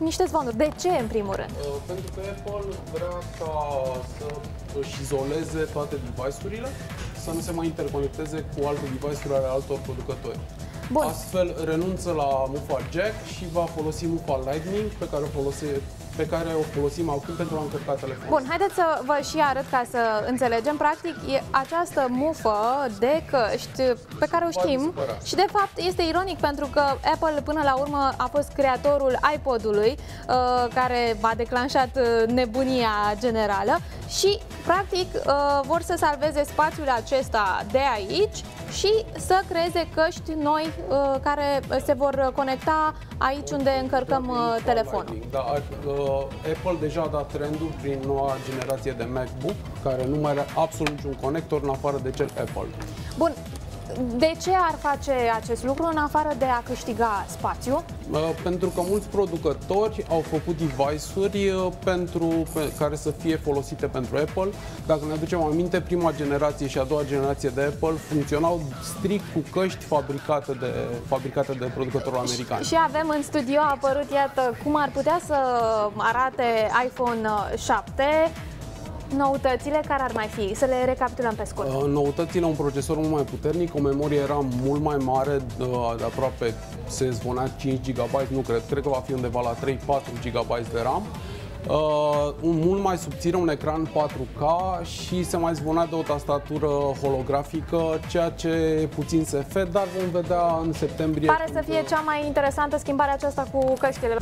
niște zvonuri. De ce, în primul rând? Pentru că Apple vrea ca să își izoleze toate device-urile, să nu se mai interconecteze cu alte device-uri ale altor producători. Bun. Astfel renunță la mufa jack și va folosi mufa Lightning pe care o folosim acum pentru a încărca telefonul. Bun, haideți să vă și arăt ca să înțelegem. Practic, e această mufă de căști pe care o știm și de fapt este ironic pentru că Apple până la urmă a fost creatorul iPod-ului care a declanșat nebunia generală și practic vor să salveze spațiul acesta de aici și să creeze căști noi care se vor conecta aici unde încărcăm telefonul. Da, Apple deja a dat trendul prin noua generație de MacBook, care nu mai are absolut niciun conector în afară de cel Apple. Bun. De ce ar face acest lucru în afară de a câștiga spațiu? Pentru că mulți producători au făcut device-uri care să fie folosite pentru Apple. Dacă ne aducem aminte, prima generație și a doua generație de Apple funcționau strict cu căști fabricate de producătorul american. Și avem în studio apărut, iată, cum ar putea să arate iPhone 7. Noutățile care ar mai fi? Să le recapitulăm pe scurt. Noutățile, un procesor mult mai puternic, o memorie RAM mult mai mare, de aproape se zvonea 5 GB, nu cred că va fi undeva la 3-4 GB de RAM. Mult mai subțire, un ecran 4K și se mai zvonea de o tastatură holografică, ceea ce e puțin SF, dar vom vedea în septembrie. Pare să fie cea mai interesantă schimbarea aceasta cu căștile.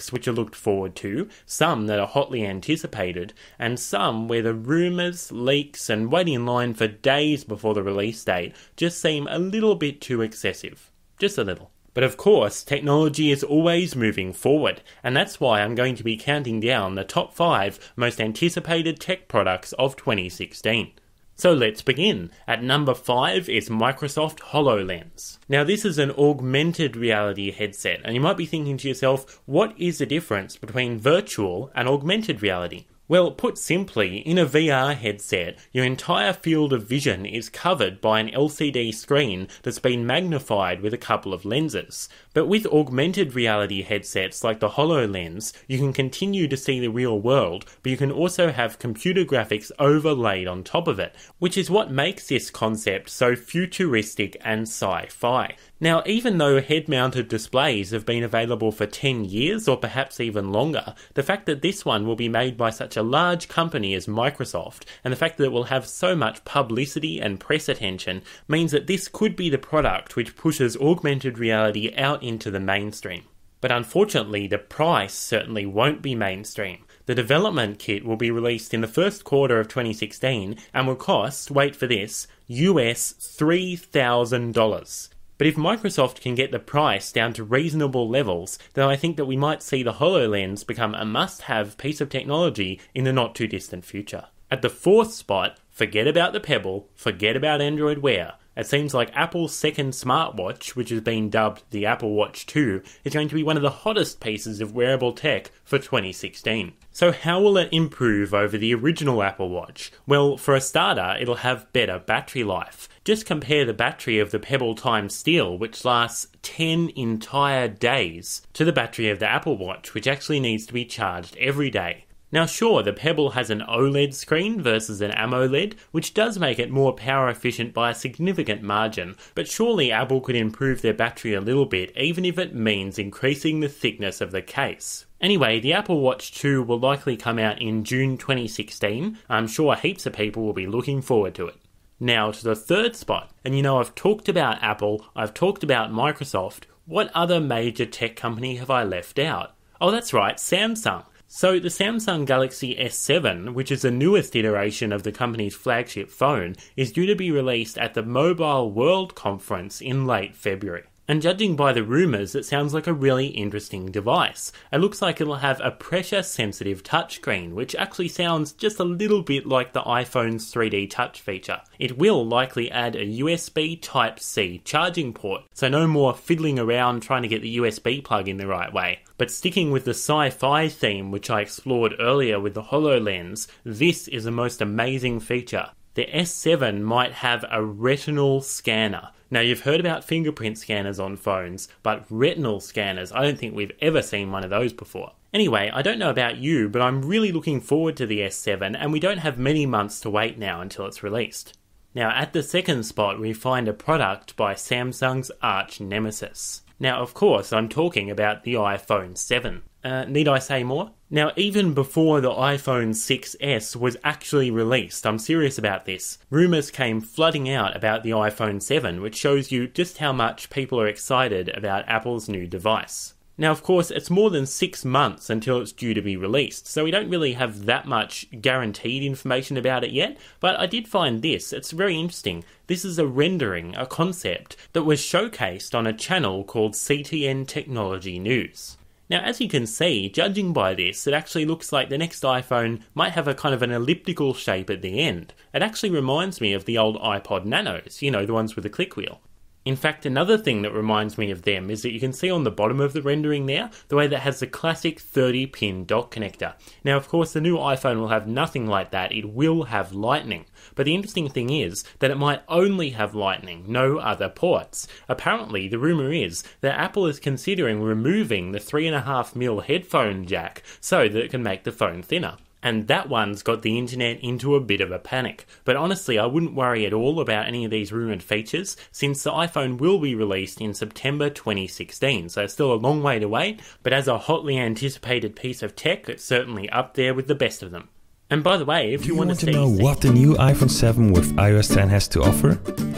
products which are looked forward to, some that are hotly anticipated, and some where the rumours, leaks, and waiting in line for days before the release date just seem a little bit too excessive. Just a little. But of course, technology is always moving forward, and that's why I'm going to be counting down the top 5 most anticipated tech products of 2016. So let's begin. At number 5 is Microsoft HoloLens. Now this is an augmented reality headset, and you might be thinking to yourself, what is the difference between virtual and augmented reality? Well, put simply, in a VR headset, your entire field of vision is covered by an LCD screen that's been magnified with a couple of lenses. But with augmented reality headsets like the HoloLens, you can continue to see the real world, but you can also have computer graphics overlaid on top of it, which is what makes this concept so futuristic and sci-fi. Now, even though head-mounted displays have been available for 10 years or perhaps even longer, the fact that this one will be made by such a large company as Microsoft, and the fact that it will have so much publicity and press attention, means that this could be the product which pushes augmented reality out into the mainstream. But unfortunately, the price certainly won't be mainstream. The development kit will be released in the first quarter of 2016 and will cost, wait for this, US $3,000. But if Microsoft can get the price down to reasonable levels, then I think that we might see the HoloLens become a must-have piece of technology in the not-too-distant future. At the 4th spot, forget about the Pebble, forget about Android Wear. It seems like Apple's second smartwatch, which has been dubbed the Apple Watch 2, is going to be one of the hottest pieces of wearable tech for 2016. So how will it improve over the original Apple Watch? Well, for a starter, it'll have better battery life. Just compare the battery of the Pebble Time Steel, which lasts 10 entire days, to the battery of the Apple Watch, which actually needs to be charged every day. Now sure, the Pebble has an OLED screen versus an AMOLED, which does make it more power efficient by a significant margin, but surely Apple could improve their battery a little bit, even if it means increasing the thickness of the case. Anyway, the Apple Watch 2 will likely come out in June 2016. I'm sure heaps of people will be looking forward to it. Now to the 3rd spot, and you know I've talked about Apple, I've talked about Microsoft, what other major tech company have I left out? Oh that's right, Samsung. So the Samsung Galaxy S7, which is the newest iteration of the company's flagship phone, is due to be released at the Mobile World Conference in late February. And judging by the rumours, it sounds like a really interesting device. It looks like it'll have a pressure-sensitive touchscreen, which actually sounds just a little bit like the iPhone's 3D touch feature. It will likely add a USB Type-C charging port, so no more fiddling around trying to get the USB plug in the right way. But sticking with the sci-fi theme which I explored earlier with the HoloLens, this is the most amazing feature. The S7 might have a retinal scanner. Now you've heard about fingerprint scanners on phones, but retinal scanners, I don't think we've ever seen one of those before. Anyway, I don't know about you, but I'm really looking forward to the S7, and we don't have many months to wait now until it's released. Now at the 2nd spot we find a product by Samsung's arch nemesis. Now of course I'm talking about the iPhone 7. Need I say more? Now even before the iPhone 6S was actually released, I'm serious about this, rumours came flooding out about the iPhone 7, which shows you just how much people are excited about Apple's new device. Now of course it's more than 6 months until it's due to be released, so we don't really have that much guaranteed information about it yet, but I did find this, it's very interesting. This is a rendering, a concept, that was showcased on a channel called CTN Technology News. Now as you can see, judging by this, it actually looks like the next iPhone might have a kind of an elliptical shape at the end. It actually reminds me of the old iPod Nanos, you know, the ones with the click wheel. In fact, another thing that reminds me of them is that you can see on the bottom of the rendering there, the way that has the classic 30-pin dock connector. Now, of course, the new iPhone will have nothing like that. It will have Lightning. But the interesting thing is that it might only have Lightning, no other ports. Apparently, the rumour is that Apple is considering removing the 3.5mm headphone jack so that it can make the phone thinner. And that one's got the internet into a bit of a panic. But honestly, I wouldn't worry at all about any of these rumoured features, since the iPhone will be released in September 2016, so still a long way to wait, but as a hotly anticipated piece of tech, it's certainly up there with the best of them. And by the way, if you want to know what the new iPhone 7 with iOS 10 has to offer?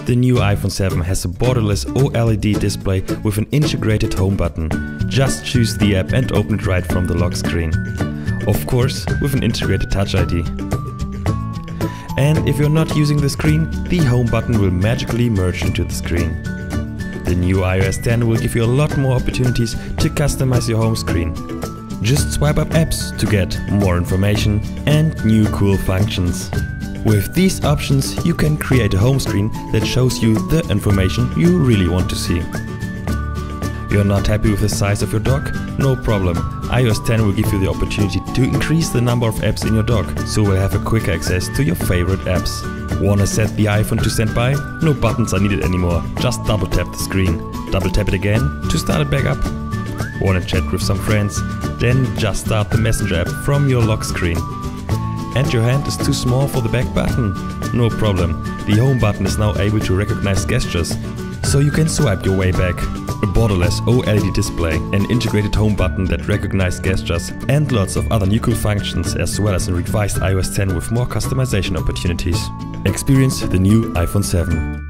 The new iPhone 7 has a borderless OLED display with an integrated home button. Just choose the app and open it right from the lock screen. Of course, with an integrated Touch ID. And if you're not using the screen, the home button will magically merge into the screen. The new iOS 10 will give you a lot more opportunities to customize your home screen. Just swipe up apps to get more information and new cool functions. With these options, you can create a home screen that shows you the information you really want to see. You're not happy with the size of your dock? No problem. iOS 10 will give you the opportunity to increase the number of apps in your dock, so we'll have a quick access to your favorite apps. Wanna set the iPhone to standby? No buttons are needed anymore. Just double tap the screen. Double tap it again to start it back up. Wanna chat with some friends? Then just start the Messenger app from your lock screen. And your hand is too small for the back button? No problem. The home button is now able to recognize gestures, so you can swipe your way back. A borderless OLED display, an integrated home button that recognizes gestures, and lots of other new cool functions, as well as a revised iOS 10 with more customization opportunities. Experience the new iPhone 7.